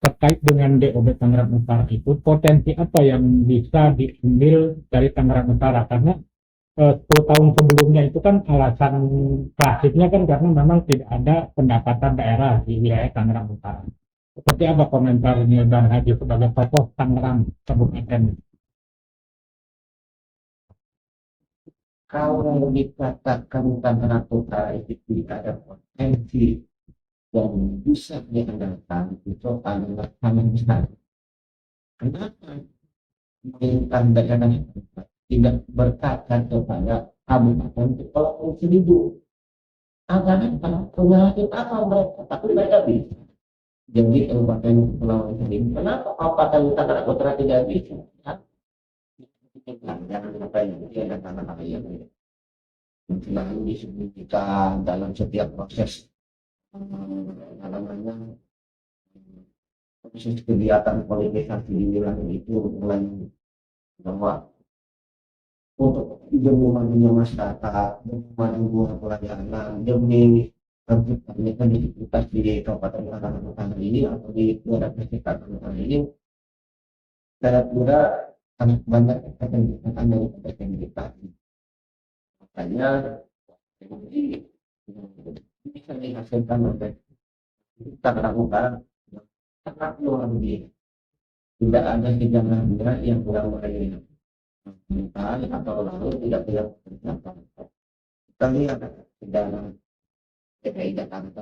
Terkait dengan DOB Tangerang Utara itu, potensi apa yang bisa diambil dari Tangerang Utara? Karena 10 tahun sebelumnya itu kan alasan klasiknya kan karena memang tidak ada pendapatan daerah di wilayah Tangerang Utara. Seperti apa komentarnya Bang Haji sebagai tokoh Tangerang Kabupaten? Kalau dikatakan Tangerang Utara itu tidak ada potensi yang bisa diandalkan, itu adalah sangat besar. Kenapa pemerintahan daerah tidak berkaca kepada kabupaten kepulauan Seribu? Agar punya hati apa mereka, tapi mereka bisa. Jadi kabupaten kepulauan Seribu, kenapa kabupaten Tangerang Utara tidak bisa? Jangan sampai ada tanah yang selalu disembunyikan dalam setiap proses namanya proses kegiatan politisasi di wilayah itu, mulai bahwa untuk demi majunya masyarakat, demi majunya pelayanan, demi terciptanya konektivitas di Kabupaten Tangerang Utara ini atau di daerah pesisir Utara ini, saya kira sangat banyak keterlibatan dari pemerintah. Makanya ini bisa dihasilkan oleh Tangerang Utara sangat luar biasa. Tidak ada sejarahnya yang mulai mental atau lalu tidak punya persiapan. Kita lihat sejarah DKI Jakarta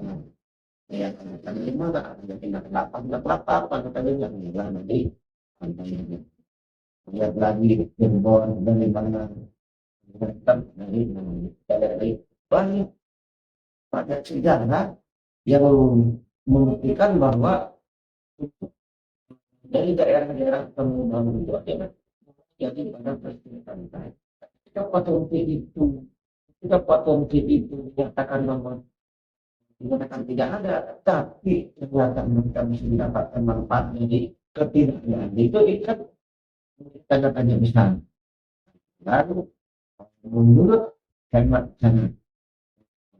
yang akan lima ada tindak delapan tadi yang bilang nanti kampanye. Lihat lagi Cirebon dan Libanon dari banyak pada sejarah yang membuktikan bahwa dari daerah-daerah pembangunan itu adalah jadi pada presiden ketika potensi itu dinyatakan bahwa digunakan tidak ada, tapi ternyata mereka bisa mendapatkan manfaat dari ketidakadaan itu kan tanda tanya besar. Lalu menurut hemat saya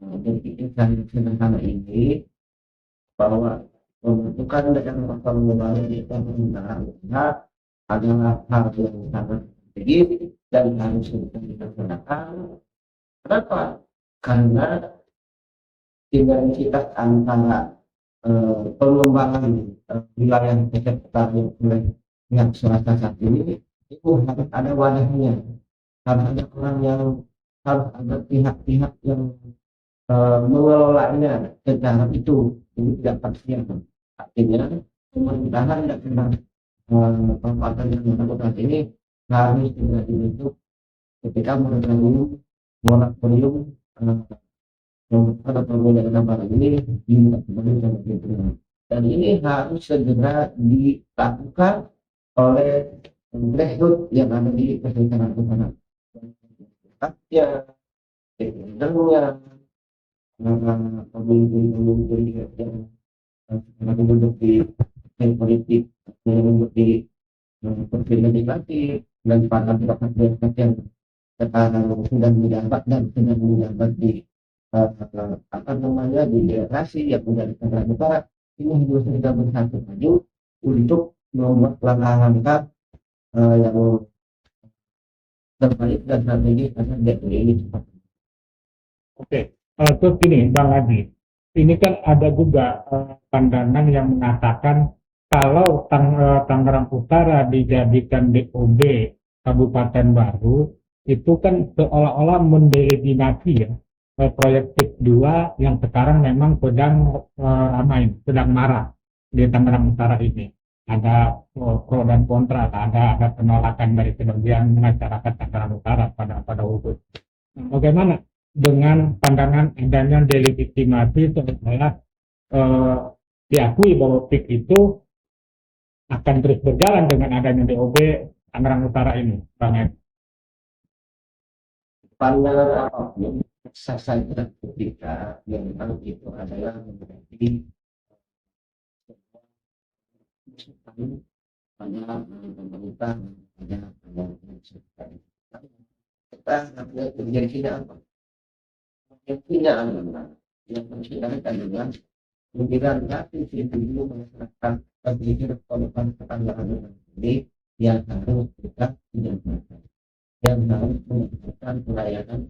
berpikir sederhana ini bahwa pembentukan daerah otonomi baru di Tangerang adalah hal yang sangat strategis dan harus dilaksanakan. Kenapa? Karena sinergitas antara pengembangan wilayah peserta oleh pihak swasta saat ini itu harus ada wadahnya, harus ada orang yang harus ada pihak-pihak yang mengelolanya secara itu tidak parsial. Artinya pemerintahan dan kabupaten yang melakukan ini harus segera dibentuk ketika moratorium atau daerah baru ini dilakukan, dan ini harus segera dilakukan oleh grassroots yang ada di Kecamatan Utara. Ya, dengar pemimpin-pemimpin yang duduk di politik, yang duduk di kursi legislatif, dan para birokrat yang sekarang sedang menjabat dan sedang menjabat di di birokrasi yang menjadi Tangerang Utara, ini harus kita bersatu maju untuk membuat langkah-langkah yang terbaik dan strategis agar DKI ini cepat. Oke, terus gini Bang Haji, ini kan ada juga pandangan yang mengatakan kalau Tangerang Utara dijadikan DOB Kabupaten Baru, itu kan seolah-olah mendelegitimasi ya proyek PIK 2 yang sekarang memang sedang ramai, sedang marah di Tangerang Utara ini. Ada pro dan kontra, ada penolakan dari sebagian masyarakat Tangerang Utara pada waktu. Bagaimana dengan pandangan adanya delegitimasi setelah diakui bahwa PIK itu akan terus berjalan dengan adanya DOB Tangerang Utara ini, Bang Ed? Pandangan apapun sasaran ketika yang itu adalah menjadi pada pemerintah, pada kita terjadi apa? intinya adalah yang berkaitan dengan pemilihan gratis individu masyarakat berpikir korban ketanggalan ini yang harus kita tinjaukan, yang harus mendapatkan pelayanan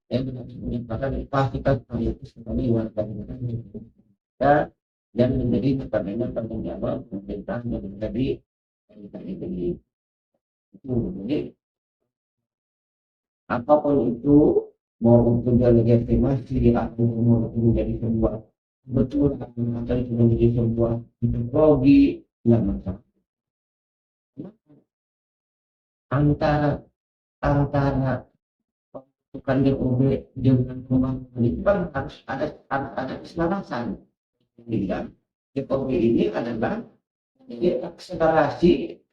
yang menyebabkan pastikan hal itu sebagai warga negara Indonesia yang menjadi pertanyaan tanggung jawab pemerintah yang menjadi ini itu. Jadi apapun itu, mau untuk legitimasi atau mau menjadi sebuah betul atau itu menjadi sebuah ideologi yang masalah antara pembentukan DOB dengan pembangunan itu kan harus ada keselarasan. Sehingga DOB ini adalah akselerasi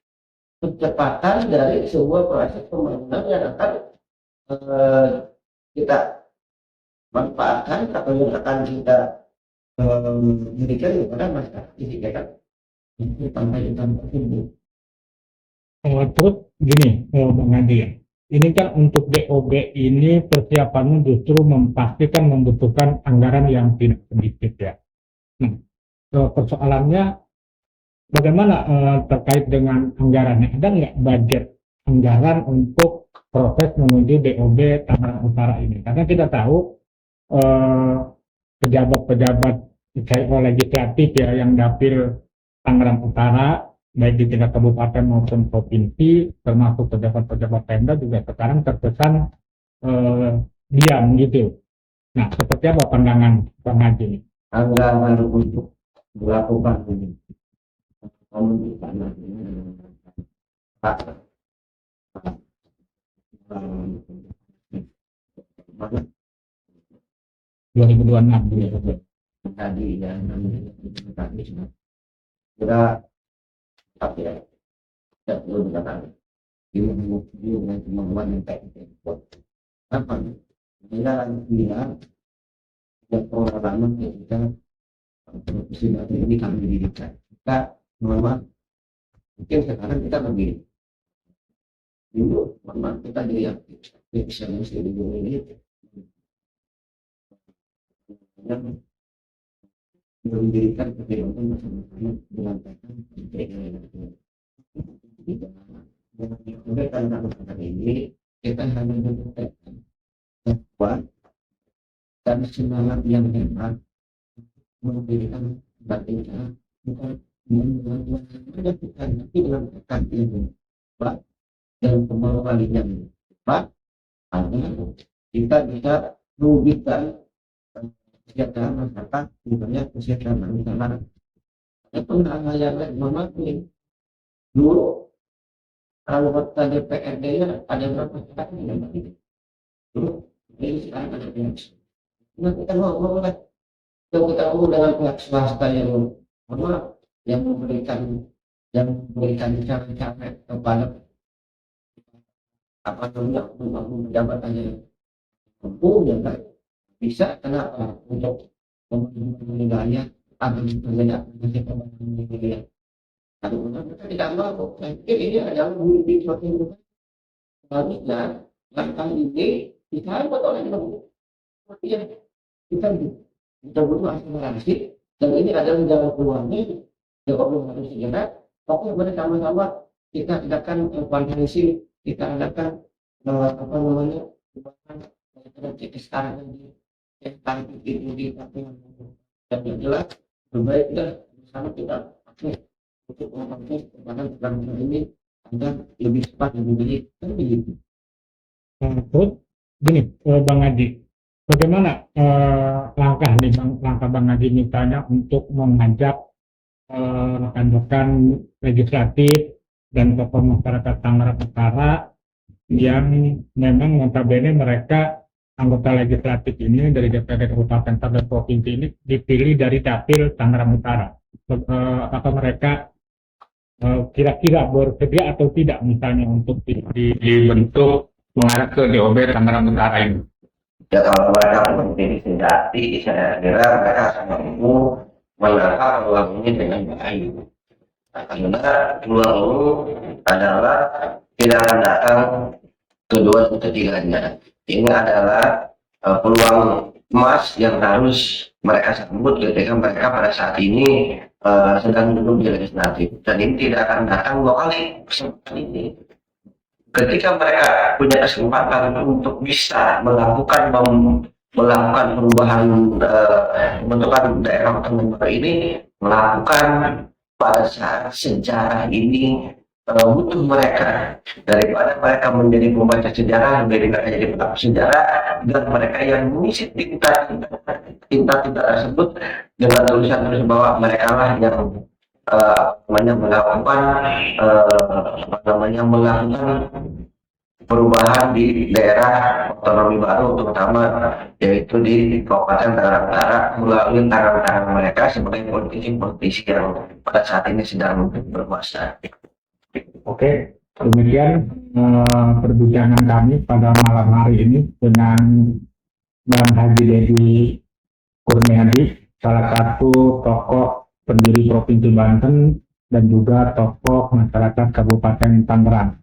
percepatan dari sebuah proses pembangunan yang akan kita manfaatkan atau yang akan kita berikan kepada masyarakat di sekitar pantai-pantai tersebut. Terus gini, Bang Adi, ini kan untuk DOB ini persiapannya justru memastikan membutuhkan anggaran yang tidak sedikit ya. Persoalannya bagaimana terkait dengan anggarannya? Ada nggak budget anggaran untuk proses menuju DOB Tangerang Utara ini? Karena kita tahu pejabat-pejabat legislatif ya yang dapil Tangerang Utara baik di tingkat kabupaten maupun provinsi, termasuk pejabat-pejabat Pemda juga sekarang terkesan diam gitu. Nah, seperti apa pandangan Bang Haji? Anggaran untuk melakukan ini pembentukan Pak 2026 tadi yang tadi sudah tapi ya tidak perlu dikatakan ini dengan kemampuan yang teknis apa bila yang pengalaman ketika profesional ini kami didirikan kita memang mungkin sekarang kita begini dulu memang kita jadi aktif bisa dulu ini yang mendirikan kegiatan bersama-sama dengan dengan ini kita hanya menyampaikan bahwa dan semangat yang hebat mendirikan batinnya bukan bukan tapi dengan yang hebat dan kemauan yang hebat agar kita bisa mewujudkan kesejahteraan masyarakat, misalnya kesejahteraan misalnya itu hal yang memakai dulu anggota DPRD-nya ada berapa sekarang yang begini dulu ini sekarang ada pihak nah kita ngomong kan kita ngomong dengan pihak swasta yang memberikan cara-cara kepada apa namanya jabatannya mampu yang baik bisa kenapa untuk menggaya atau menggaya tapi kita tidak mau ini adalah memiliki suatu yang sebaliknya langkah ini disampaikan oleh kita butuh akselerasi dan ini adalah jalan keluarnya Jokowi harus segera oke bersama-sama kita adakan konferensi kita adakan apa namanya sekarang ini yang paling itu di yang jelas berbaiklah bersama kita untuk mengatasi perkembangan ini agar lebih cepat dan lebih baik kan begitu. Terus gini Bang Haji, bagaimana langkah Bang Haji misalnya untuk mengajak rekan-rekan legislatif dan tokoh masyarakat Tangerang Utara yang memang notabene mereka anggota legislatif ini dari DPRD Kabupaten dan Provinsi ini dipilih dari dapil Tangerang Utara. Apa mereka kira-kira bersedia atau tidak misalnya untuk dibentuk mengarah ke DOB Tangerang Utara ini? Ya kalau mereka berdiri sendiri, saya kira mereka akan mampu menangkap peluang ini dengan baik. Karena peluang ini adalah tidak akan datang kedua ketiganya. Ini adalah peluang emas yang harus mereka sambut ketika mereka pada saat ini sedang duduk di legislatif, dan ini tidak akan datang 2 kali kesempatan ini. Ketika mereka punya kesempatan untuk bisa melakukan perubahan pembentukan daerah otonomi baru ini, melakukan pada saat sejarah ini butuh mereka, daripada mereka menjadi pembaca sejarah, lebih mereka jadi pelaku sejarah, dan mereka yang mengisi tinta tersebut dengan tulisan bahwa mereka lah yang melakukan perubahan di daerah otonomi baru, terutama yaitu di Kabupaten Tangerang Utara, melalui tangan-tangan mereka sebagai politisi-politisi yang pada saat ini sedang berkuasa. Oke, demikian perbincangan kami pada malam hari ini dengan Bang Haji Dedi Kurniadi, salah satu tokoh pendiri Provinsi Banten dan juga tokoh masyarakat Kabupaten Tangerang.